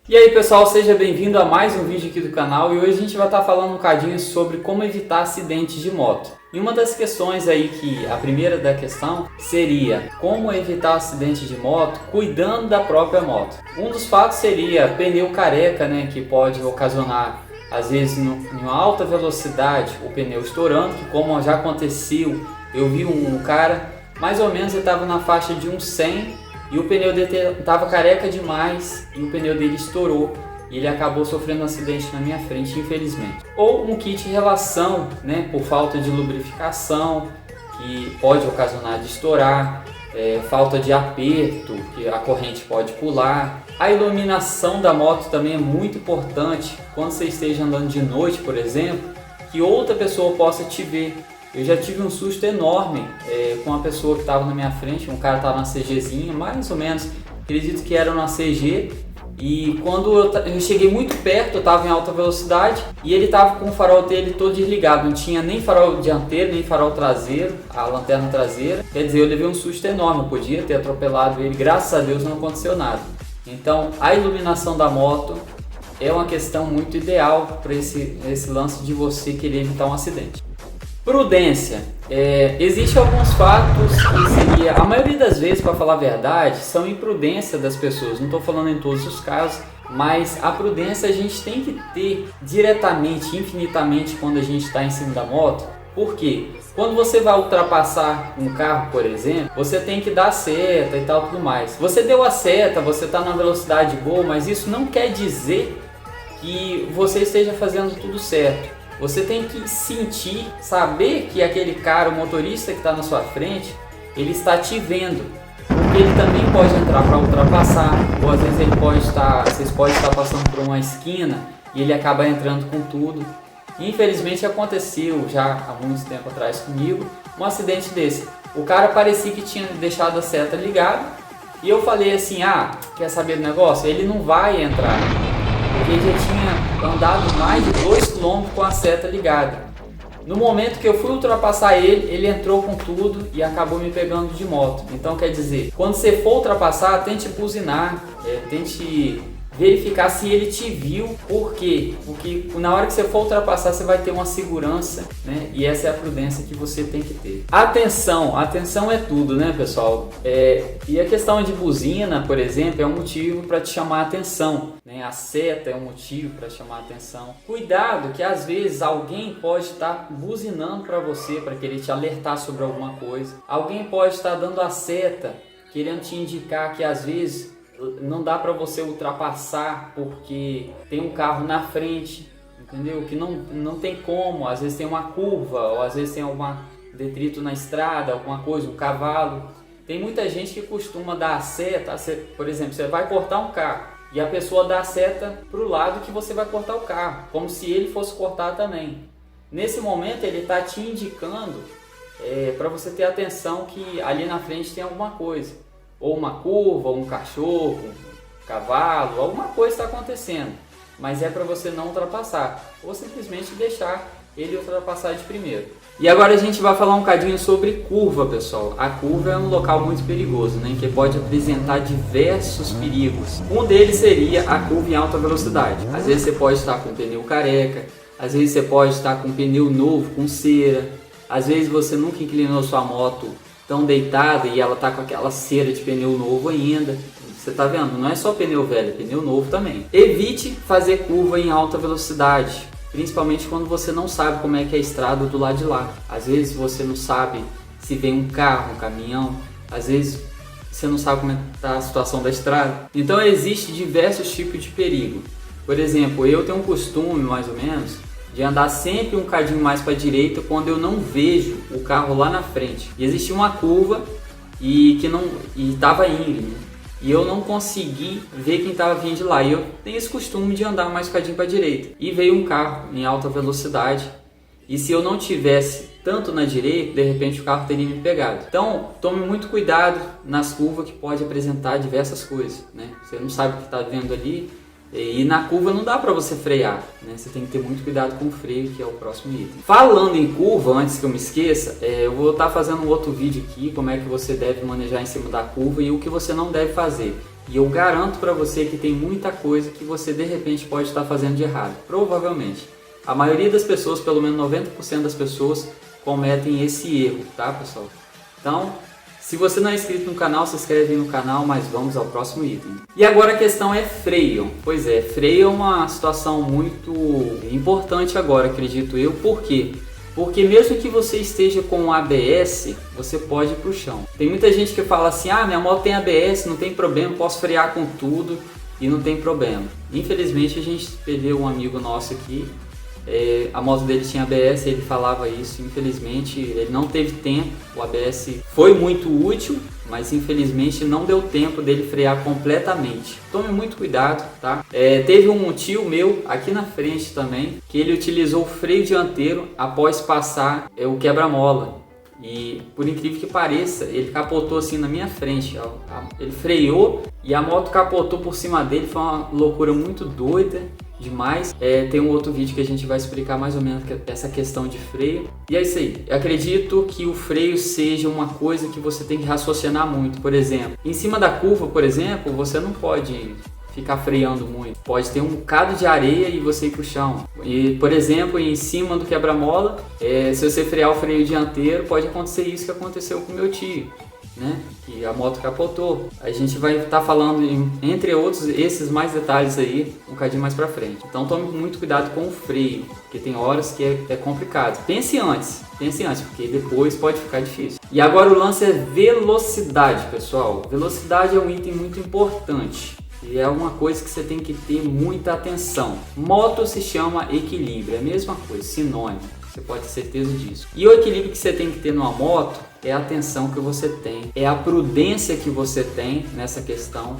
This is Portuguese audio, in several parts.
E aí pessoal, seja bem-vindo a mais um vídeo aqui do canal e hoje a gente vai estar falando um bocadinho sobre como evitar acidentes de moto. E uma das questões aí a primeira da questão seria como evitar acidente de moto cuidando da própria moto. Um dos fatos seria pneu careca, né, que pode ocasionar às vezes em uma alta velocidade o pneu estourando, que como já aconteceu, eu vi um cara mais ou menos ele estava na faixa de 100 e o pneu dele estava careca demais e o pneu dele estourou e ele acabou sofrendo um acidente na minha frente, infelizmente. Ou um kit de relação, né, por falta de lubrificação, que pode ocasionar de estourar, falta de aperto, que a corrente pode pular. A iluminação da moto também é muito importante quando você esteja andando de noite, por exemplo, que outra pessoa possa te ver. Eu já tive um susto enorme com uma pessoa que estava na minha frente, um cara estava na CGzinha, mais ou menos, acredito que era uma CG, e quando eu cheguei muito perto, eu estava em alta velocidade e ele estava com o farol dele todo desligado, não tinha nem farol dianteiro, nem farol traseiro, a lanterna traseira, quer dizer, eu levei um susto enorme, eu podia ter atropelado ele, graças a Deus não aconteceu nada. Então a iluminação da moto é uma questão muito ideal para esse lance de você querer evitar um acidente. Prudência. Existem alguns fatos que seria, a maioria das vezes, para falar a verdade, são imprudência das pessoas. Não estou falando em todos os casos, mas a prudência a gente tem que ter diretamente, infinitamente, quando a gente está em cima da moto. Por quê? Quando você vai ultrapassar um carro, por exemplo, você tem que dar seta e tal, tudo mais. Você deu a seta, você está na velocidade boa, mas isso não quer dizer que você esteja fazendo tudo certo. Você tem que sentir, saber que aquele cara, o motorista que está na sua frente, ele está te vendo. Porque ele também pode entrar para ultrapassar, ou às vezes vocês podem estar passando por uma esquina e ele acaba entrando com tudo. Infelizmente aconteceu já há muito tempo atrás comigo, um acidente desse. O cara parecia que tinha deixado a seta ligada e eu falei assim, quer saber do negócio? Ele não vai entrar. Porque ele já tinha andado mais de 2 km com a seta ligada. No momento que eu fui ultrapassar ele entrou com tudo e acabou me pegando de moto. Então quer dizer, quando você for ultrapassar, tente buzinar, tente verificar se ele te viu. Por quê? Porque na hora que você for ultrapassar, você vai ter uma segurança, né? E essa é a prudência que você tem que ter. Atenção é tudo, né, pessoal? E a questão de buzina, por exemplo, é um motivo para te chamar a atenção, né? A seta é um motivo para chamar a atenção. Cuidado que às vezes alguém pode estar buzinando para você, para querer te alertar sobre alguma coisa. Alguém pode estar dando a seta, querendo te indicar que às vezes não dá para você ultrapassar porque tem um carro na frente, entendeu? Que não tem como, às vezes tem uma curva, ou às vezes tem algum detrito na estrada, alguma coisa, um cavalo. Tem muita gente que costuma dar a seta, por exemplo, você vai cortar um carro e a pessoa dá a seta para o lado que você vai cortar o carro, como se ele fosse cortar também. Nesse momento ele está te indicando para você ter atenção que ali na frente tem alguma coisa. Ou uma curva, ou um cachorro, um cavalo, alguma coisa está acontecendo. Mas é para você não ultrapassar, ou simplesmente deixar ele ultrapassar de primeiro. E agora a gente vai falar um bocadinho sobre curva, pessoal. A curva é um local muito perigoso, né, que pode apresentar diversos perigos. Um deles seria a curva em alta velocidade. Às vezes você pode estar com pneu careca, às vezes você pode estar com pneu novo, com cera. Às vezes você nunca inclinou sua moto tão deitada e ela tá com aquela cera de pneu novo ainda. Você tá vendo? Não é só pneu velho, é pneu novo também. Evite fazer curva em alta velocidade, principalmente quando você não sabe como é que é a estrada do lado de lá. Às vezes você não sabe se vem um carro, um caminhão, às vezes você não sabe como é que tá a situação da estrada. Então existe diversos tipos de perigo. Por exemplo, eu tenho um costume, mais ou menos, de andar sempre um bocadinho mais para a direita quando eu não vejo o carro lá na frente. E existia uma curva e estava íngreme e eu não consegui ver quem estava vindo de lá. E eu tenho esse costume de andar mais um bocadinho para a direita. E veio um carro em alta velocidade e se eu não tivesse tanto na direita, de repente o carro teria me pegado. Então tome muito cuidado nas curvas que pode apresentar diversas coisas, né? Você não sabe o que está vendo ali. E na curva não dá para você frear, né? Você tem que ter muito cuidado com o freio, que é o próximo item. Falando em curva, antes que eu me esqueça, eu vou estar fazendo um outro vídeo aqui, como é que você deve manejar em cima da curva e o que você não deve fazer. E eu garanto para você que tem muita coisa que você de repente pode estar fazendo de errado. Provavelmente. A maioria das pessoas, pelo menos 90% das pessoas, cometem esse erro, tá, pessoal? Então, se você não é inscrito no canal, se inscreve aí no canal, mas vamos ao próximo item. E agora a questão é freio. Pois é, freio é uma situação muito importante agora, acredito eu. Por quê? Porque mesmo que você esteja com ABS, você pode ir para o chão. Tem muita gente que fala assim, ah, minha moto tem ABS, não tem problema, posso frear com tudo e não tem problema. Infelizmente a gente perdeu um amigo nosso aqui, a moto dele tinha ABS, ele falava isso, infelizmente ele não teve tempo, o ABS foi muito útil, mas infelizmente não deu tempo dele frear completamente. Tome muito cuidado, tá? Teve um tio meu aqui na frente também, que ele utilizou o freio dianteiro após passar o quebra-mola. E por incrível que pareça, ele capotou assim na minha frente, ele freou e a moto capotou por cima dele, foi uma loucura muito doida. Demais. Tem um outro vídeo que a gente vai explicar mais ou menos essa questão de freio. E é isso aí. Eu acredito que o freio seja uma coisa que você tem que raciocinar muito. Por exemplo, em cima da curva, por exemplo, você não pode ficar freando muito. Pode ter um bocado de areia e você ir pro chão. E, por exemplo, em cima do quebra-mola, se você frear o freio dianteiro, pode acontecer isso que aconteceu com meu tio, né? Que a moto capotou. A gente vai estar falando, entre outros, esses mais detalhes aí um bocadinho mais pra frente. Então tome muito cuidado com o freio, porque tem horas que é complicado. Pense antes, porque depois pode ficar difícil. E agora o lance é velocidade, pessoal. Velocidade é um item muito importante. E é uma coisa que você tem que ter muita atenção. Moto se chama equilíbrio, é a mesma coisa, sinônimo. Você pode ter certeza disso. E o equilíbrio que você tem que ter numa moto é a atenção que você tem, é a prudência que você tem nessa questão.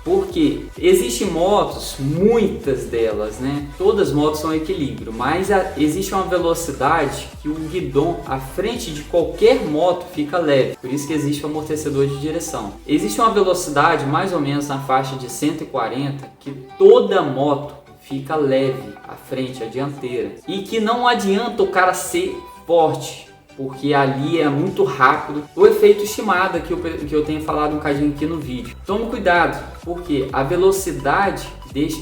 Porque existem motos, muitas delas, né? Todas as motos são equilíbrio, mas existe uma velocidade que o guidão à frente de qualquer moto fica leve. Por isso que existe o amortecedor de direção. Existe uma velocidade mais ou menos na faixa de 140 que toda moto fica leve à frente, à dianteira. E que não adianta o cara ser forte, porque ali é muito rápido. O efeito Shimada que eu tenho falado um bocadinho aqui no vídeo. Tome cuidado, porque a velocidade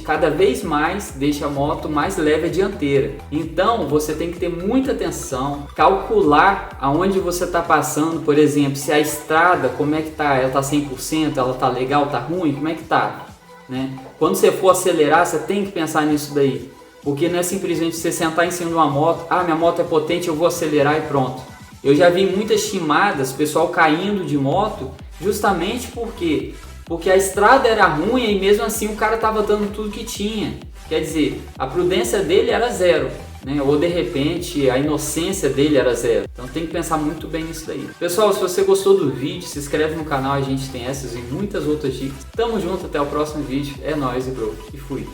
cada vez mais deixa a moto mais leve à dianteira. Então você tem que ter muita atenção, calcular aonde você está passando. Por exemplo, se a estrada, como é que tá? Ela tá 100%, ela tá legal, tá ruim, como é que tá? Né? Quando você for acelerar, você tem que pensar nisso daí. Porque não é simplesmente você sentar em cima de uma moto, ah, minha moto é potente, eu vou acelerar e pronto. Eu já vi muitas chimadas, pessoal caindo de moto, justamente porque a estrada era ruim e mesmo assim o cara estava dando tudo que tinha. Quer dizer, a prudência dele era zero, né? Ou de repente a inocência dele era zero. Então tem que pensar muito bem nisso daí. Pessoal, se você gostou do vídeo, se inscreve no canal, a gente tem essas e muitas outras dicas. Tamo junto, até o próximo vídeo. É nóis, bro. E fui.